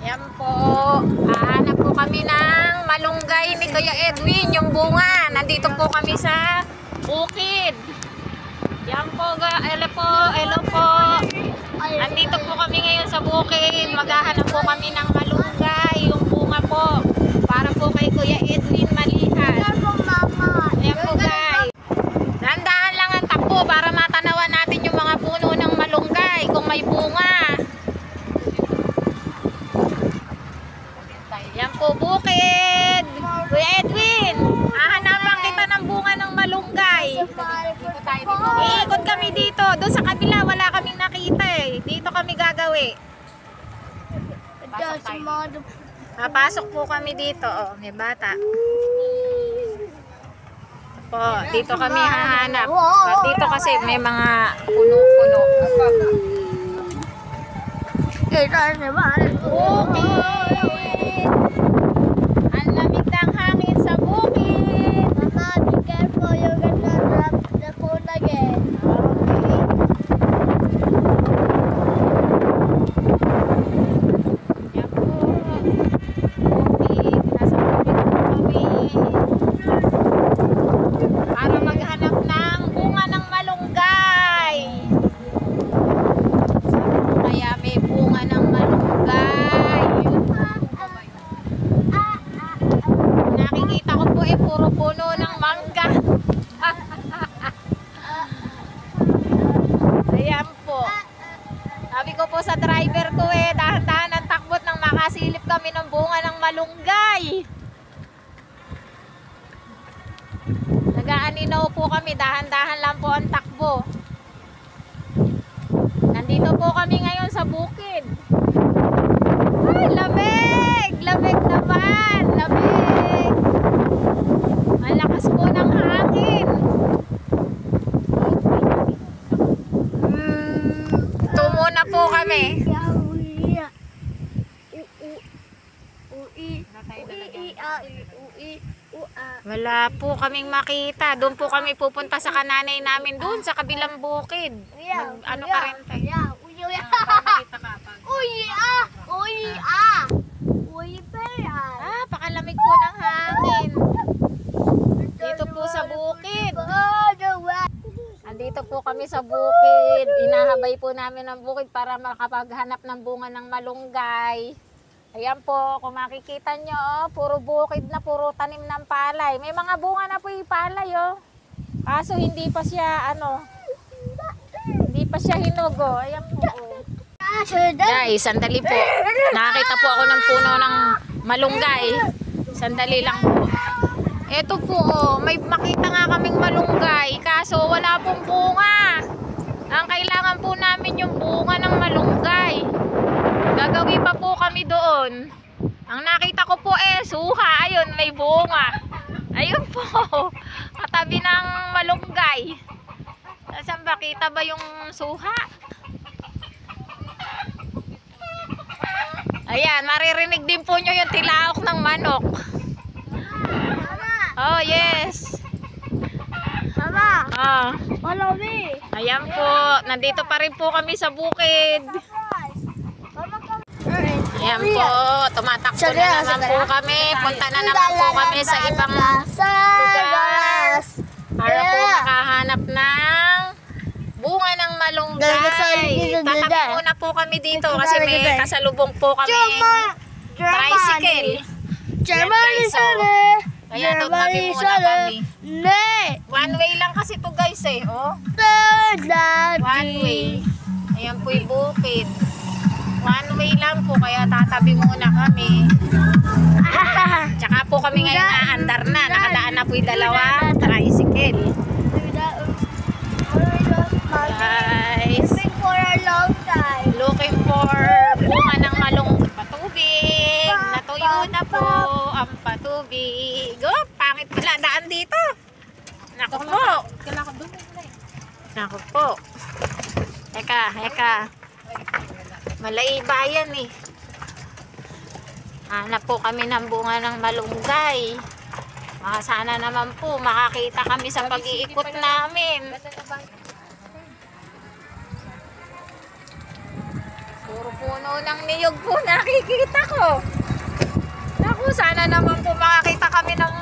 Yan po. Hahanap po kami ng malunggay ni Kuya Edwin, yung bunga. Nandito po kami sa bukid. Yan po, hello po. Nandito po kami ngayon sa bukid. Maghahanap po kami ng malunggay, yung bunga po. Para po kay Kuya Edwin malihan. Yan po guys. Dahan-dahan lang ang takbo para matanawan natin yung mga puno ng malunggay kung may bunga. Yan po bukid. Kuya Edwin, hahanapan kita ng bunga ng malunggay. Iikot kami dito. Doon sa kabila wala kaming nakita eh. Dito kami gagawi. Papasok po kami dito. Oh, may bata. Po, dito kami hahanap. Dito kasi may mga puno-puno. Bukid! Ang lamig ng hangin sa bukid. Mama, be careful. You're gonna drop the phone again. Yan po. Bukid. Nasa bukid po kami. Para maghanap ng bunga ng malunggay. Kaya may bunga ng malunggay. Nakikita ko po eh puro puno ng mangga. Ayan po. Sabi ko po sa driver ko eh, dahan-dahan ang takbot nang makasilip kami ng bunga ng malunggay. Nag-aaninaw po kami, dahan-dahan lang po ang takbo. Nandito po kami ngayon sa bukid. Ay, lamig! Lamig naman! Lamig! Malakas po ng hangin. Ito muna po kami. Wala po kaming makita. Doon po kami pupunta sa kananay namin. Doon sa kabilang bukid. Ano pa rin tayo? Pakalamig po ng hangin. Dito po sa bukid. Andito po kami sa bukid. Inahabay po namin ang bukid para makapaghanap ng bunga ng malunggay. Ayan po, kung makikita nyo, puro bukid na, puro tanim ng palay. May mga bunga na po yung palay, oh. Kaso hindi pa siya, hindi pa siya hinog, oh. Ayan po, oh. Guys, sandali po. Nakakita po ako ng puno ng malunggay. Sandali lang po. Ito po, oh, may makita nga kaming malunggay. Kaso wala pong bunga. Ang kailangan po namin yung bunga ng malunggay. Gagawin pa po kami doon. Ang nakita ko po suha. Ayun, may bunga. Ayun po. Katabi ng malunggay. Saan ba? Kita ba yung suha? Ayan, maririnig din po nyo yung tilaok ng manok. Oh, yes. Mama, Oh. follow me. Ayan po. Nandito pa rin po kami sa bukid. Ayan po, tumatakbo na naman po kami. Punta na naman po kami sa ibang lugar. Para po makahanap ng bunga ng malunggay. Tatabi muna po kami dito kasi may kasalubong po kami tricycle. Yan guys, so, kaya tatabi muna kami. One way lang kasi to guys eh. Oh. One way. Ayan po yung bukid. One way lang po, kaya tatabi muna kami. Tsaka po kami ngayon aandar na. Nakadaan na po yung dalawa tricycle. Guys, looking for bunga ng malunggay. Patubig. Natuyo na po ang patubig. Oh, pangit pala daan dito. Naku po. Naku po. Eka. Malaiba yan eh. Hanap po kami ng bunga ng malunggay. Sana naman po makakita kami sa pag-iikot namin. Puro puno Puno ng niyog po nakikita ko. Naku, sana naman po makakita kami ng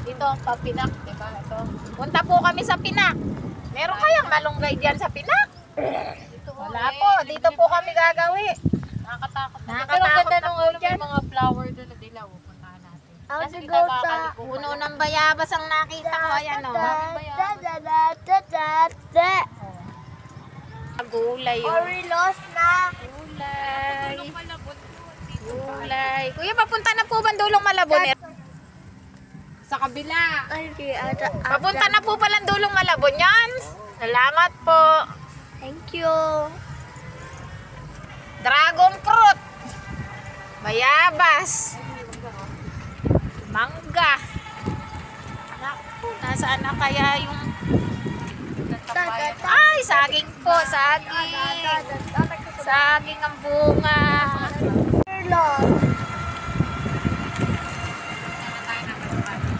dito, Papinak, diba? Ito. Punta po kami sa Pinak. Meron kayang malunggay diyan sa Pinak? Wala po, dito po kami gagawi. Nakakatakot. Nakakatakot Pero ganda na nung po dyan. may mga flower doon na dilaw. Puntahan natin. I'll Kasi go kita sa... Puno ng bayabas ang nakita ko. Ayan o. Gulay o. Orilos na. Gulay. Gulay. Kuya, papunta na po ba Dulong Malabon? Sa kabila. Papunta na po palang Dulong Malabon yan. Salamat po. Thank you. Dragon fruit. Bayabas. Mangga. Naku, nasaan na kaya yung... Ay, saging po, saging. Saging ang bunga.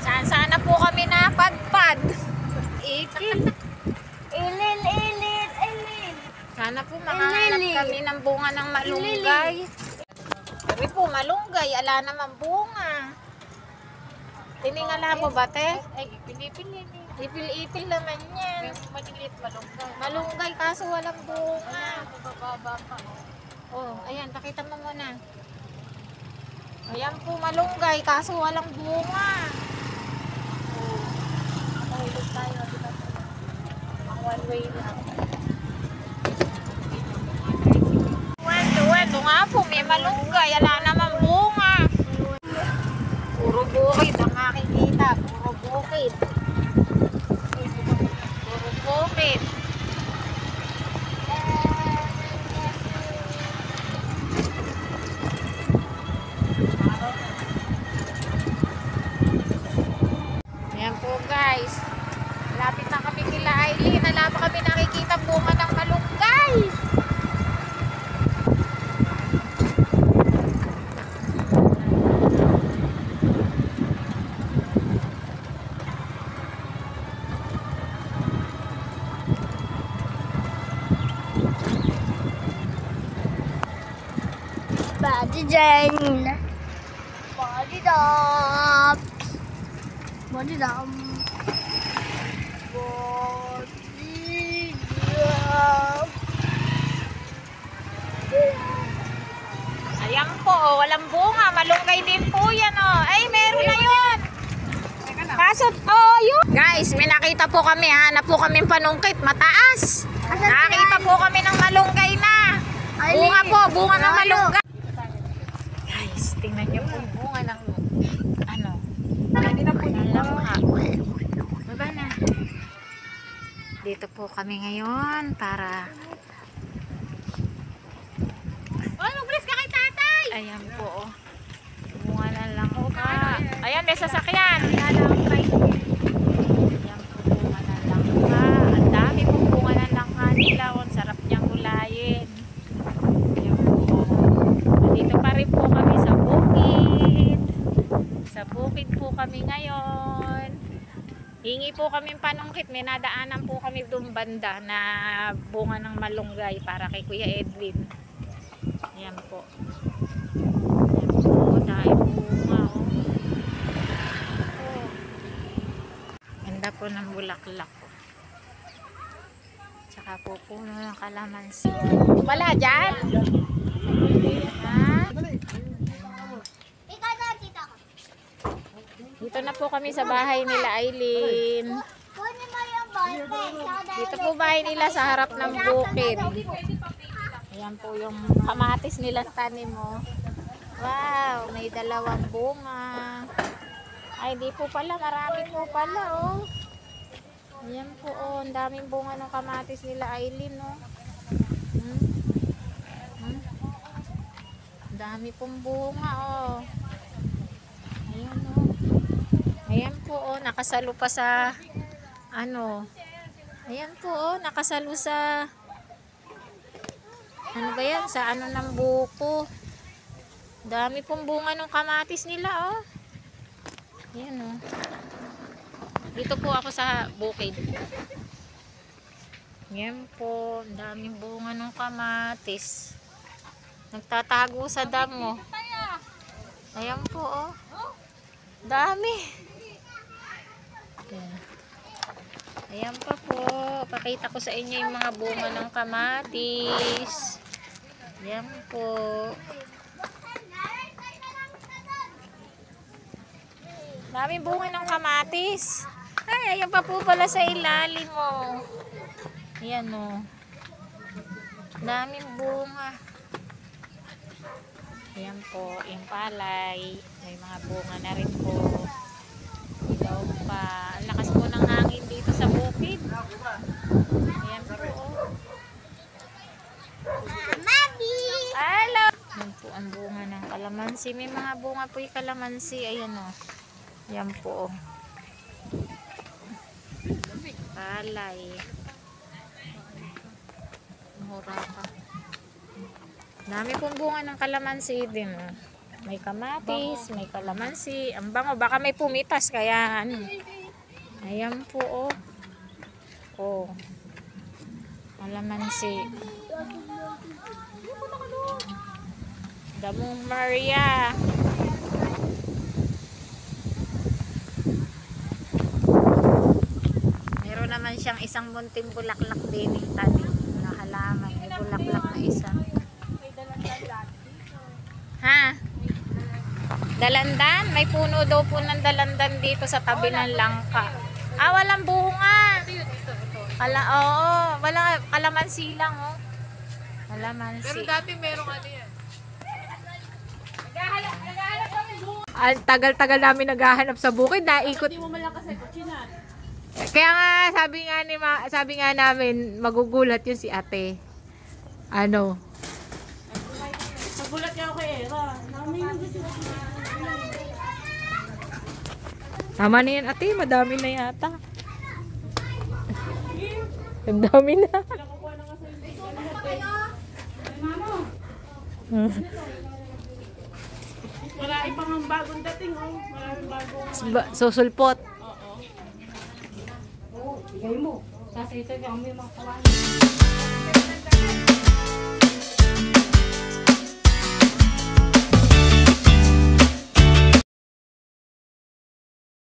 Saan-sana po kami napadpad. Ikil. Ilin. Sana po makahanap kami ng bunga ng malunggay. Sabi po, malunggay, ala naman bunga. Tiningala mo ba, te? Ay, pinipili ni. Ipil-ipil naman yan. Yung maliliit malunggay. Malunggay kaso walang bunga. Mababa pa. Oh, ayan, pakita mo muna. Ayan po, malunggay kaso walang bunga. Oh, mahulog tayo. Ang one way lang. Ito nga po, may malunggay. Wala naman bunga. Puro bukid ang makikita. Puro bukid. Puro bukid. Ayan po guys. Lapit na kami kila Aileen. Wala pa kami nakikita bunga ng malunggay. Body Jane. Body dog. Body dog. Body dog. Ayan po, oh, walang bunga. Malunggay din po yan, oh. Ay, meron na yun. Kaso, oh, yun. Guys, may nakita po kami. Hanap po kami panungkit. Mataas. Nakita po kami ng malunggay na. Bunga po, bunga ng malunggay. Guys, tingnan niyo po yung bunga ng ano. Hindi na po yung langka. Baba na. Dito po kami ngayon para... Ayan po, oh. Bunga na lang ka. Ayan, may sasakyan. Ayan po, bunga na lang ka. Ang dami po bunga na lang ka nila. Ang sarap niyang gulayin. Ayan po. Dito pa rin po kami sa bukid. Sa bukid po kami ngayon. Hingi po kami panungkit. May nadaanan po kami doon banda na bunga ng malunggay para kay Kuya Edwin. Ayan po. Dahil bunga, oh. Ganda po ng bulaklak, oh. Tsaka po puno ng kalamansi. Wala dyan? Ha? Ikaw na, tita ko. Dito na po kami sa bahay nila Aileen. Kunin mo yung ballpen. Dito po bahay nila sa harap ng bukid. Ayan po yung kamatis nila tanim, mo. Wow, may dalawang bunga. Ay, di po pala. Marami po pala, oh. Ayan po, oh. Ang daming bunga ng kamatis nila Aileen, oh. Ang dami pong bunga, oh. Ayan, oh. Ayan po, oh. Nakasalo pa sa, ano. Ayan po, oh. Nakasalo sa, ano ba yan? Sa ano ng buko. Dami pong bunga ng kamatis nila, oh. Ayan, oh. Dito po ako sa bukid. Ayan po. Daming bunga ng kamatis. Nagtatago sa damo. Ayan po, oh. Dami. Ayan. Ayan pa po. Pakita ko sa inyo yung mga bunga ng kamatis. Ayan po. Daming bunga ng kamatis. Ay, ayan pa po pala sa ilalim, oh. Ayan, oh. Daming bunga. Ayan po, yung palay. May mga bunga na rin po. Ilaw pa. Ang lakas po ng hangin dito sa bukid. Ayan po, oh. Mami! Hello! Ayan po ang bunga ng kalamansi. May mga bunga po yung kalamansi. Ayan, oh. Ayan po, oh. Palay. Mura pa. Dami pong bunga ng kalamansi din, oh. May kamatis, may kalamansi. Ang bango, baka may pumitas kaya ano. Ayan po, oh. Oh. Kalamansi. Damong Maria. Meron naman siyang isang munting bulaklak din yung tanim na halaman. May bulaklak na isa. Ha? Dalandan? May puno daw po ng dalandan dito sa tabi ng langka. Ah, walang bunga. Oo, wala, kalamansi lang, oh. Kalamansi. Pero dati merong ano yan. Ang tagal-tagal namin naghahanap sa bukid, naikot. Hindi mo malakas sa kutsinan. Kaya nga sabi nga namin magugulat yun si ate. Ano? Nagulat ka ako kay Era. Tama na yan ate, madami na yata. Ang dami na. Wala ibang bagong dating, oh. Maraming bagong. Susulpot. Oo. Bigay mo. Kasi ito yung may mga kawan.